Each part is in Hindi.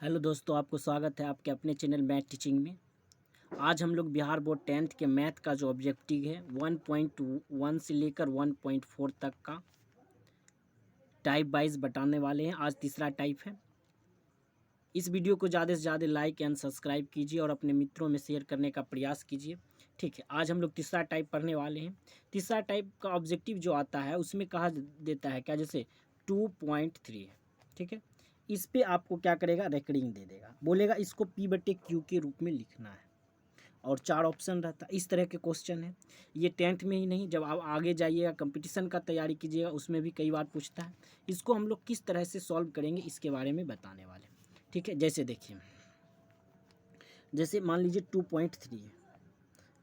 हेलो दोस्तों, आपको स्वागत है आपके अपने चैनल मैथ टीचिंग में। आज हम लोग बिहार बोर्ड 10th के मैथ का जो ऑब्जेक्टिव है 1.1 से लेकर 1.4 तक का टाइप वाइज बताने वाले हैं। आज तीसरा टाइप है। इस वीडियो को ज़्यादा से ज़्यादा लाइक एंड सब्सक्राइब कीजिए और अपने मित्रों में शेयर करने का प्रयास कीजिए। ठीक है, आज हम लोग तीसरा टाइप पढ़ने वाले हैं। तीसरा टाइप का ऑब्जेक्टिव जो आता है उसमें कहा देता है क्या, जैसे 2.3 है। ठीक है, इस पे आपको क्या करेगा, रेकरिंग दे देगा, बोलेगा इसको P/Q के रूप में लिखना है और 4 ऑप्शन रहता है। इस तरह के क्वेश्चन है। ये 10th में ही नहीं, जब आप आगे जाइएगा कंपटीशन का तैयारी कीजिएगा उसमें भी कई बार पूछता है। इसको हम लोग किस तरह से सॉल्व करेंगे इसके बारे में बताने वाले हैं। ठीक है, जैसे देखिए, जैसे मान लीजिए 2.3 है,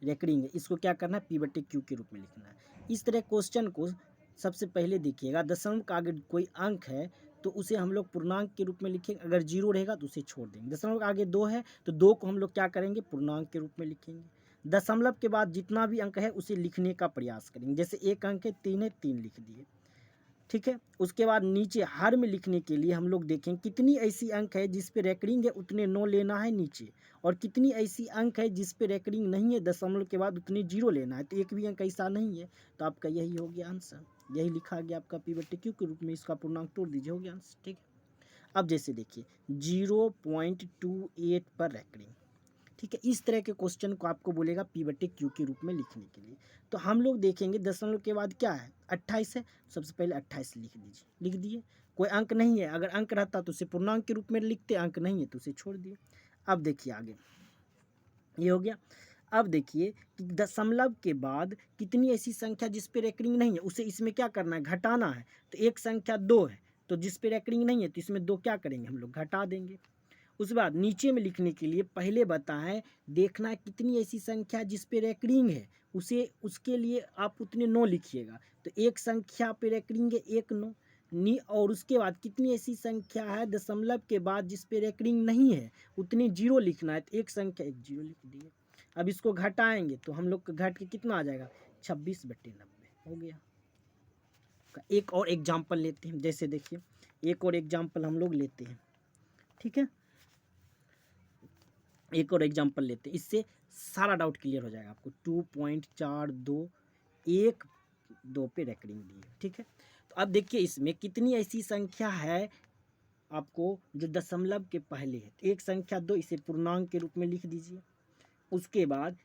रेकरिंग है, इसको क्या करना है, P/Q के रूप में लिखना है। इस तरह क्वेश्चन को सबसे पहले देखिएगा, दशमलव का आगे कोई अंक है तो उसे हम लोग पूर्णांक के रूप में लिखेंगे। अगर 0 रहेगा तो उसे छोड़ देंगे। दशमलव के आगे 2 है तो 2 को हम लोग क्या करेंगे, पूर्णांक के रूप में लिखेंगे। दशमलव के बाद जितना भी अंक है उसे लिखने का प्रयास करेंगे। जैसे 1 अंक है, 3 है, 3 लिख दिए। ठीक है, उसके बाद नीचे हर में लिखने के लिए हम लोग देखें कितनी ऐसी अंक है जिस पे रेकरिंग है उतने 9 लेना है नीचे, और कितनी ऐसी अंक है जिस पे रेकरिंग नहीं है दशमलव के बाद उतने 0 लेना है। तो एक भी अंक ऐसा नहीं है, तो आपका यही हो गया आंसर। यही लिखा गया आपका P/Q के रूप में। इसका पूर्णांक तोड़ दीजिए, हो गया आंसर। ठीक है, अब जैसे देखिए 0.28 पर रेकरिंग। ठीक है, इस तरह के क्वेश्चन को आपको बोलेगा P/Q के रूप में लिखने के लिए। तो हम लोग देखेंगे दशमलव के बाद क्या है, 28 है। सबसे पहले 28 लिख दीजिए, लिख दिए। कोई अंक नहीं है, अगर अंक रहता तो उसे पूर्णांक के रूप में लिखते, अंक नहीं है तो उसे छोड़ दिए। अब देखिए आगे, ये हो गया। अब देखिए कि दशमलव के बाद कितनी ऐसी संख्या जिस पे रेकरिंग नहीं है उसे इसमें क्या करना है, घटाना है। तो एक संख्या 2 है तो जिस पे रेकरिंग नहीं है तो इसमें 2 क्या करेंगे, हम लोग घटा देंगे। उसके बाद नीचे में लिखने के लिए पहले बताएं, देखना है कितनी ऐसी संख्या जिस पे रेकरिंग है, उसे उसके लिए आप उतने 9 लिखिएगा। तो एक संख्या पे रेकरिंग है, एक 9 नी, और उसके बाद कितनी ऐसी संख्या है दशमलव के बाद जिस पे रेकरिंग नहीं है उतने 0 लिखना है। तो एक संख्या, एक 0 लिख दिए। अब इसको घटाएंगे तो हम लोग घट के कितना आ जाएगा, 26/90 हो गया। एक और एग्जाम्पल लेते हैं, जैसे देखिए एक और एग्जाम्पल हम लोग लेते हैं। ठीक है, एक और एग्जाम्पल लेते हैं, इससे सारा डाउट क्लियर हो जाएगा आपको। 2.4212 पे रेकरिंग दी है। ठीक है, तो अब देखिए इसमें कितनी ऐसी संख्या है आपको जो दशमलव के पहले है। तो एक संख्या 2, इसे पूर्णांक के रूप में लिख दीजिए। उसके बाद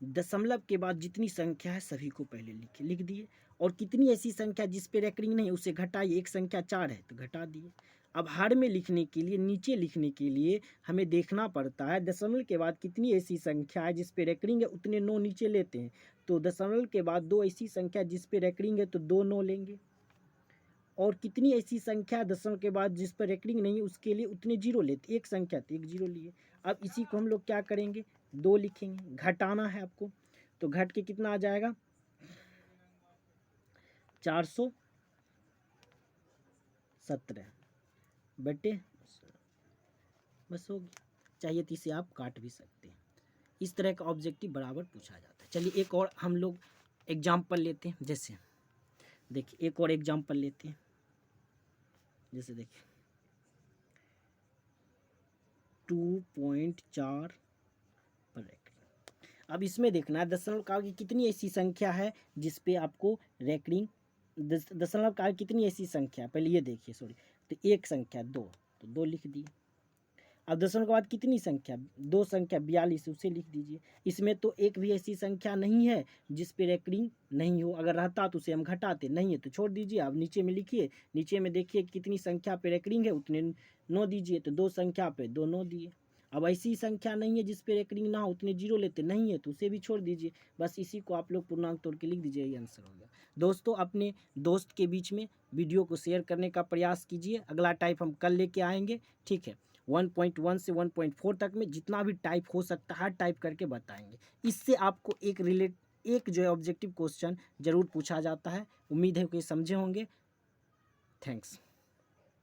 दशमलव के बाद जितनी संख्या है सभी को पहले लिख दिए, और कितनी ऐसी संख्या जिस पे रेकरिंग नहीं है उसे घटाइए। एक संख्या 4 है तो घटा दिए। अब हर में लिखने के लिए, नीचे लिखने के लिए हमें देखना पड़ता है दशमलव के बाद कितनी ऐसी संख्या है जिस पे रेकरिंग है उतने 9 नीचे लेते हैं। तो दशमलव के बाद 2 ऐसी संख्या जिस पे रेकरिंग है तो 2 9 लेंगे, और कितनी ऐसी संख्या दशमलव के बाद जिस पर रेकरिंग नहीं है उसके लिए उतने 0 लेते। एक संख्या तो एक 0 लिए। अब इसी को हम लोग क्या करेंगे, 2 लिखेंगे, घटाना है आपको। तो घट के कितना आ जाएगा, 417 बटे, बस हो गया। चाहिए तो इसे आप काट भी सकते हैं। इस तरह का ऑब्जेक्टिव बराबर पूछा जाता है। चलिए एक और हम लोग एग्जाम्पल लेते हैं। जैसे देखिए एक और एग्जाम्पल लेते हैं, जैसे देखिए 2.4 पर रेकरिंग। अब इसमें देखना है दशमलव का आगे कितनी ऐसी संख्या है जिस पे आपको रेकरिंग, दशमलव का आगे कितनी ऐसी संख्या है, पहले ये देखिए, सॉरी। तो एक संख्या 2, तो 2 लिख दिए। अब दशमलव के बाद कितनी संख्या, 2 संख्या 42, उसे लिख दीजिए। इसमें तो एक भी ऐसी संख्या नहीं है जिस पे रेकरिंग नहीं हो, अगर रहता तो उसे हम घटाते, नहीं है तो छोड़ दीजिए। अब नीचे में लिखिए, नीचे में देखिए कितनी संख्या पे रेकरिंग है उतने 9 दीजिए। तो 2 संख्या पे 2 9 दिए। अब ऐसी संख्या नहीं है जिस पे रेकरिंग ना हो उतने 0 लेते, नहीं है तो उसे भी छोड़ दीजिए। बस इसी को आप लोग पूर्णांक तोड़ के लिख दीजिए, ये आंसर हो गया। दोस्तों अपने दोस्त के बीच में वीडियो को शेयर करने का प्रयास कीजिए। अगला टाइप हम कल लेके आएंगे। ठीक है, 1.1 से 1.4 तक में जितना भी टाइप हो सकता है टाइप करके बताएंगे। इससे आपको एक जो है ऑब्जेक्टिव क्वेश्चन जरूर पूछा जाता है। उम्मीद है कि समझे होंगे। थैंक्स।